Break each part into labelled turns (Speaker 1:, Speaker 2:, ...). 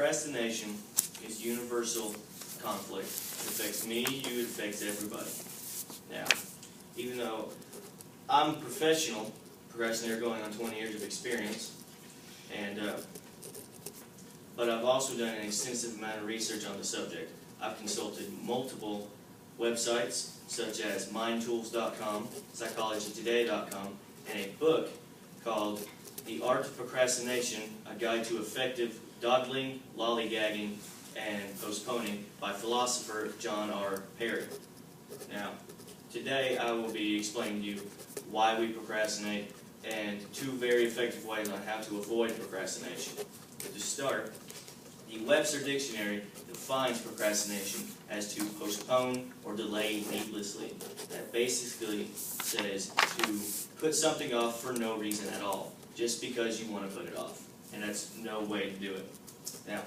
Speaker 1: Procrastination is universal conflict. It affects me, you, it affects everybody. Now, even though I'm a professional procrastinator going on 20 years of experience, but I've also done an extensive amount of research on the subject. I've consulted multiple websites such as mindtools.com, psychologytoday.com, and a book called The Art of Procrastination, A Guide to Effective Dawdling, Lollygagging, and Postponing by philosopher John R. Perry. Now, today I will be explaining to you why we procrastinate and two very effective ways on how to avoid procrastination. But to start, the Webster Dictionary defines procrastination as to postpone or delay needlessly. That basically says to put something off for no reason at all, just because you want to put it off. And that's no way to do it. Now,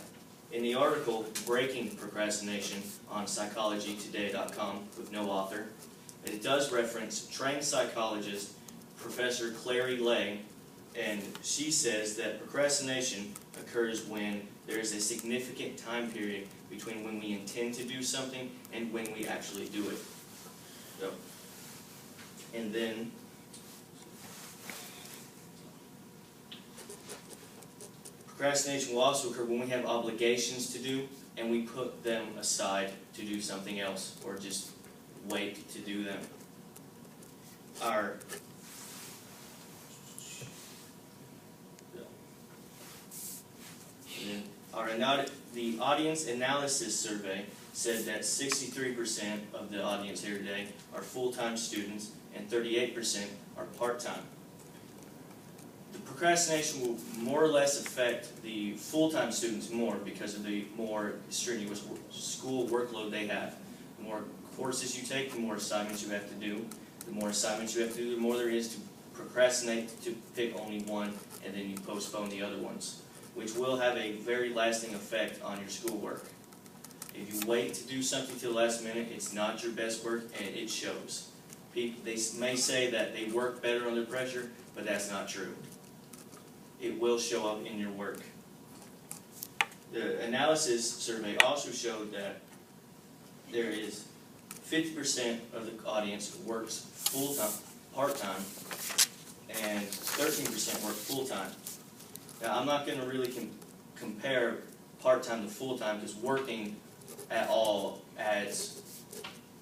Speaker 1: in the article Breaking Procrastination on psychologytoday.com with no author, it does reference trained psychologist Professor Clary Lay, and she says that procrastination occurs when there is a significant time period between when we intend to do something and when we actually do it. So, and then procrastination will also occur when we have obligations to do and we put them aside to do something else or just wait to do them. The audience analysis survey said that 63% of the audience here today are full-time students and 38% are part-time. The procrastination will more or less affect the full-time students more because of the more strenuous school workload they have. The more courses you take, the more assignments you have to do. The more assignments you have to do, the more there is to procrastinate to pick only one and then you postpone the other ones, which will have a very lasting effect on your schoolwork. If you wait to do something till the last minute, it's not your best work and it shows. They may say that they work better under pressure, but that's not true. It will show up in your work. The analysis survey also showed that there is 50% of the audience works full-time, part-time, and 13% work full-time. Now, I'm not going to really compare part-time to full-time because working at all adds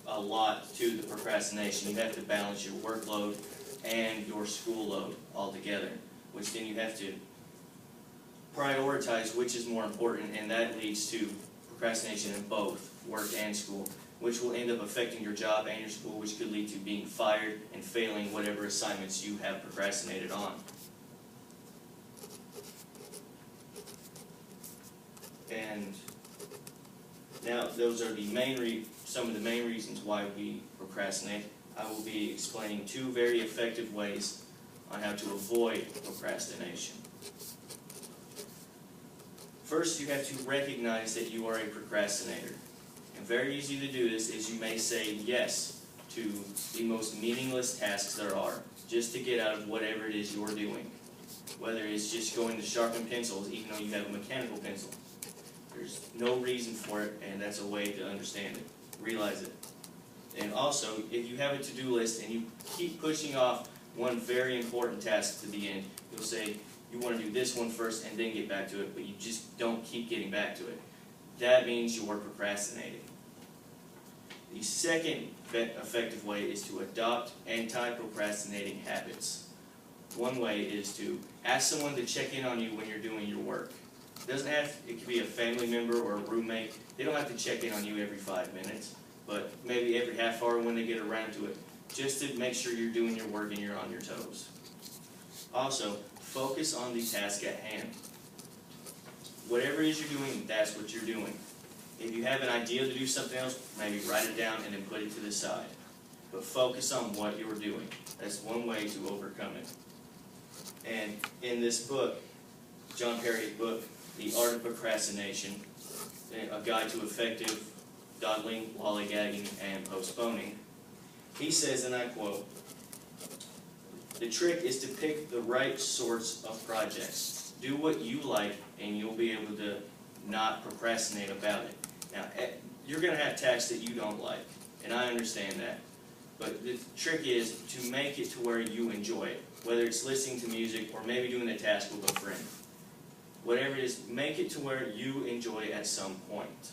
Speaker 1: a lot to the procrastination. You have to balance your workload and your school load all together, which then you have to prioritize which is more important, and that leads to procrastination in both work and school, which will end up affecting your job and your school, which could lead to being fired and failing whatever assignments you have procrastinated on. And now those are some of the main reasons why we procrastinate. I will be explaining two very effective ways on how to avoid procrastination. First, you have to recognize that you are a procrastinator. And very easy to do this is you may say yes to the most meaningless tasks there are, just to get out of whatever it is you're doing. Whether it's just going to sharpen pencils, even though you have a mechanical pencil. There's no reason for it, and that's a way to understand it. Realize it. And also, if you have a to-do list and you keep pushing off one very important task to the end, you'll say you want to do this one first and then get back to it, but you just don't keep getting back to it. That means you are procrastinating. The second effective way is to adopt anti-procrastinating habits. One way is to ask someone to check in on you when you're doing your work. It could be a family member or a roommate. They don't have to check in on you every 5 minutes, but maybe every half hour when they get around to it, just to make sure you're doing your work and you're on your toes. Also, focus on the task at hand. Whatever it is you're doing, that's what you're doing. If you have an idea to do something else, maybe write it down and then put it to the side. But focus on what you're doing. That's one way to overcome it. And in this book, John Perry's book, The Art of Procrastination, A Guide to Effective Dawdling, Lollygagging, and Postponing, he says, and I quote, "The trick is to pick the right sorts of projects. Do what you like, and you'll be able to not procrastinate about it. Now, you're going to have tasks that you don't like, and I understand that. But the trick is to make it to where you enjoy it, whether it's listening to music or maybe doing a task with a friend. Whatever it is, make it to where you enjoy it at some point.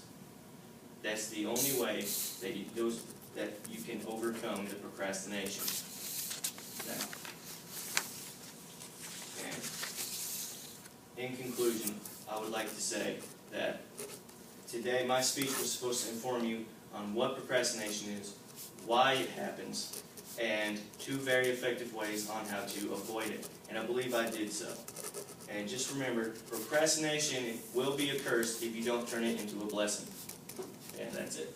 Speaker 1: That's the only way that you can overcome the procrastination. Now, and in conclusion, I would like to say that today my speech was supposed to inform you on what procrastination is, why it happens, and 2 very effective ways on how to avoid it. And I believe I did so. And just remember, procrastination will be a curse if you don't turn it into a blessing. And that's it.